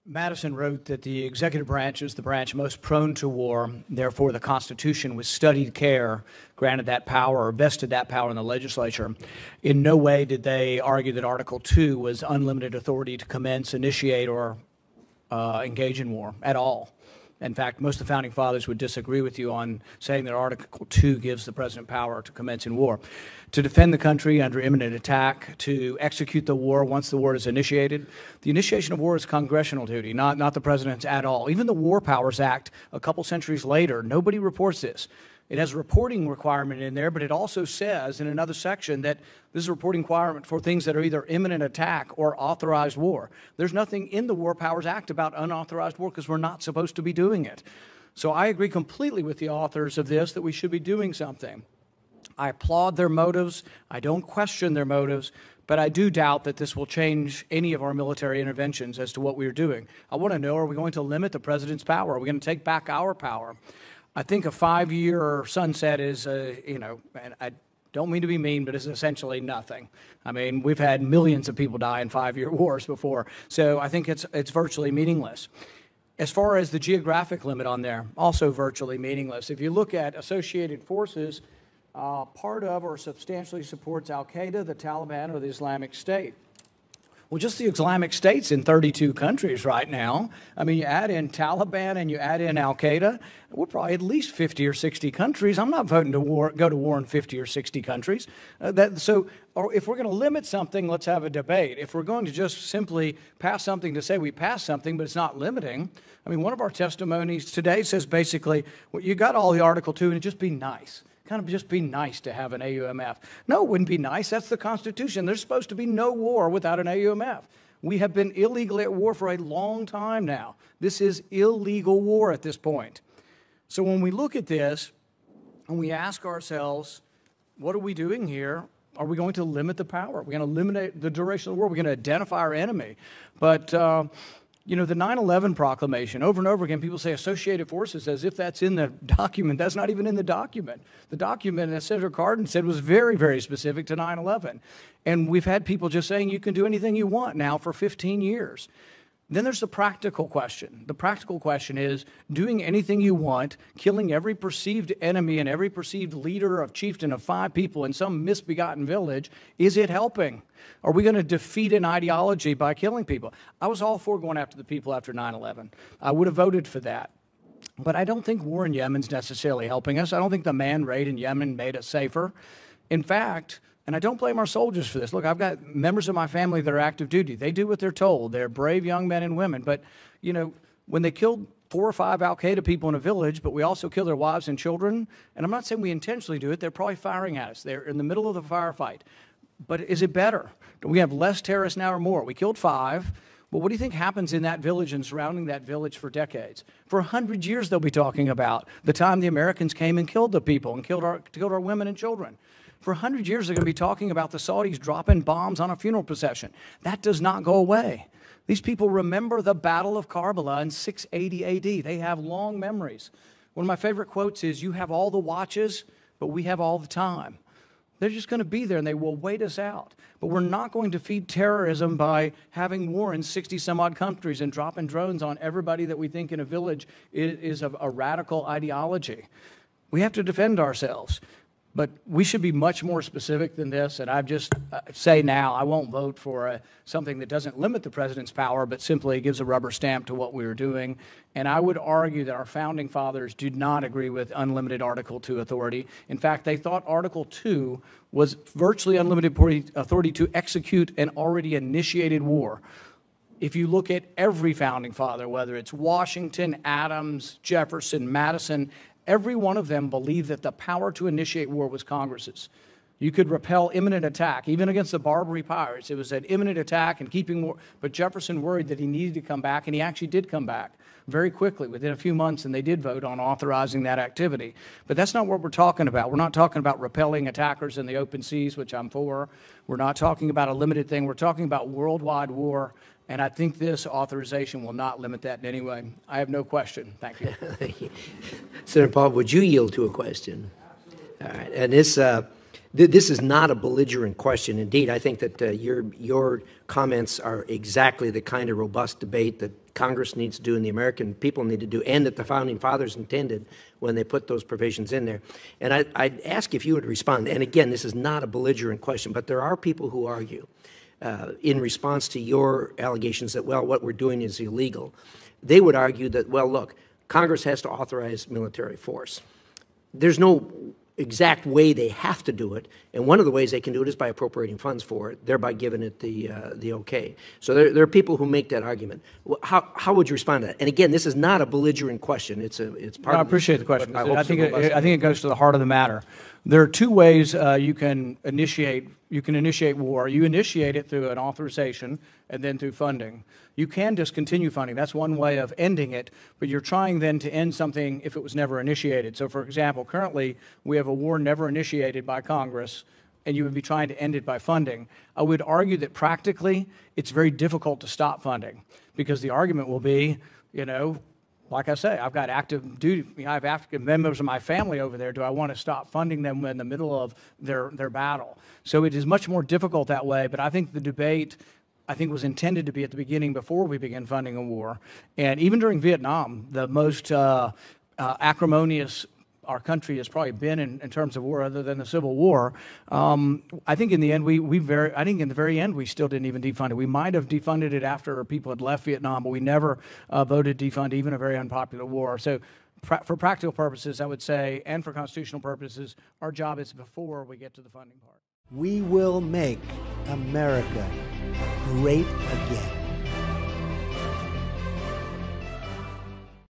Madison wrote that the executive branch is the branch most prone to war. Therefore, the Constitution, with studied care, granted that power or vested that power in the legislature. In no way did they argue that Article 2 was unlimited authority to commence, initiate, or engage in war at all. In fact, most of the Founding Fathers would disagree with you on saying that Article 2 gives the president power to commence in war. To defend the country under imminent attack, to execute the war once the war is initiated. The initiation of war is congressional duty, not the president's at all. Even the War Powers Act, a couple centuries later, nobody reports this. It has a reporting requirement in there, but it also says in another section that this is a reporting requirement for things that are either imminent attack or authorized war. There's nothing in the War Powers Act about unauthorized war because we're not supposed to be doing it. So I agree completely with the authors of this that we should be doing something. I applaud their motives. I don't question their motives, but I do doubt that this will change any of our military interventions as to what we are doing. I want to know, are we going to limit the president's power? Are we going to take back our power? I think a 5-year sunset is, and I don't mean to be mean, but it's essentially nothing. I mean, we've had millions of people die in 5-year wars before, so I think it's virtually meaningless. As far as the geographic limit on there, also virtually meaningless. If you look at associated forces, part of or substantially supports al-Qaeda, the Taliban, or the Islamic State. Well, just the Islamic State's in 32 countries right now. I mean, you add in Taliban and you add in al-Qaeda, we're probably at least 50 or 60 countries. I'm not voting to go to war in 50 or 60 countries. Or if we're going to limit something, let's have a debate. If we're going to just simply pass something to say we passed something, but it's not limiting, I mean, one of our testimonies today says basically, well, you got all the Article 2 and it'd just be nice. Kind of just be nice to have an AUMF. No, it wouldn't be nice. That's the Constitution. There's supposed to be no war without an AUMF. We have been illegally at war for a long time now. This is illegal war at this point. So when we look at this and we ask ourselves, what are we doing here? Are we going to limit the power? Are we going to eliminate the duration of the war? We're going to identify our enemy. But the 9/11 proclamation, over and over again, people say associated forces as if that's in the document. That's not even in the document. The document, as Senator Cardin said, was very, very specific to 9/11. And we've had people just saying you can do anything you want now for 15 years. Then there's the practical question. The practical question is doing anything you want, killing every perceived enemy and every perceived leader of chieftain of 5 people in some misbegotten village, is it helping? Are we going to defeat an ideology by killing people? I was all for going after the people after 9/11. I would have voted for that. But I don't think war in Yemen is necessarily helping us. I don't think the man raid in Yemen made us safer. In fact, and I don't blame our soldiers for this. Look, I've got members of my family that are active duty. They do what they're told. They're brave young men and women. But, when they killed 4 or 5 al-Qaeda people in a village, but we also kill their wives and children, and I'm not saying we intentionally do it. They're probably firing at us. They're in the middle of the firefight. But is it better? Do we have less terrorists now or more? We killed 5. Well, what do you think happens in that village and surrounding that village for decades? For 100 years, they'll be talking about the time the Americans came and killed the people and killed our women and children. For 100 years, they're going to be talking about the Saudis dropping bombs on a funeral procession. That does not go away. These people remember the Battle of Karbala in 680 AD. They have long memories. One of my favorite quotes is, you have all the watches, but we have all the time. They're just going to be there, and they will wait us out. But we're not going to feed terrorism by having war in 60-some-odd countries and dropping drones on everybody that we think in a village is of a radical ideology. We have to defend ourselves. But we should be much more specific than this, and I just say now I won't vote for something that doesn't limit the president's power, but simply gives a rubber stamp to what we are doing. And I would argue that our founding fathers did not agree with unlimited Article 2 authority. In fact, they thought Article 2 was virtually unlimited authority to execute an already initiated war. If you look at every founding father, whether it's Washington, Adams, Jefferson, Madison, every one of them believed that the power to initiate war was Congress's. You could repel imminent attack, even against the Barbary pirates. It was an imminent attack and keeping war. But Jefferson worried that he needed to come back, and he actually did come back very quickly, within a few months, and they did vote on authorizing that activity. But that's not what we're talking about. We're not talking about repelling attackers in the open seas, which I'm for. We're not talking about a limited thing. We're talking about worldwide war. And I think this authorization will not limit that in any way. I have no question. Thank you. Thank you. Senator Paul, would you yield to a question? All right. And this, This is not a belligerent question. Indeed, I think that your comments are exactly the kind of robust debate that Congress needs to do and the American people need to do, and that the Founding Fathers intended when they put those provisions in there. And I'd ask if you would respond. And again, this is not a belligerent question, but there are people who argue in response to your allegations that, well, what we're doing is illegal. They would argue that, well, look, Congress has to authorize military force. There's no exact way they have to do it, and one of the ways they can do it is by appropriating funds for it, thereby giving it the okay. So there are people who make that argument. How would you respond to that? And again, this is not a belligerent question. It's part. I appreciate the question. I think it goes to the heart of the matter. There are two ways you can initiate war. You initiate it through an authorization and then through funding. You can discontinue funding. That's one way of ending it, but you're trying then to end something if it was never initiated. So, for example, currently we have a war never initiated by Congress, and you would be trying to end it by funding. I would argue that practically it's very difficult to stop funding because the argument will be, like I say, I've got active duty. I have active members of my family over there. Do I want to stop funding them in the middle of their battle? So it is much more difficult that way, but I think the debate was intended to be at the beginning before we began funding a war. And even during Vietnam, the most acrimonious our country has probably been in terms of war, other than the Civil War. I think in the end, I think in the very end, we still didn't even defund it. We might have defunded it after people had left Vietnam, but we never voted defund even a very unpopular war. So for practical purposes, I would say, and for constitutional purposes, our job is before we get to the funding part. We will make America great again.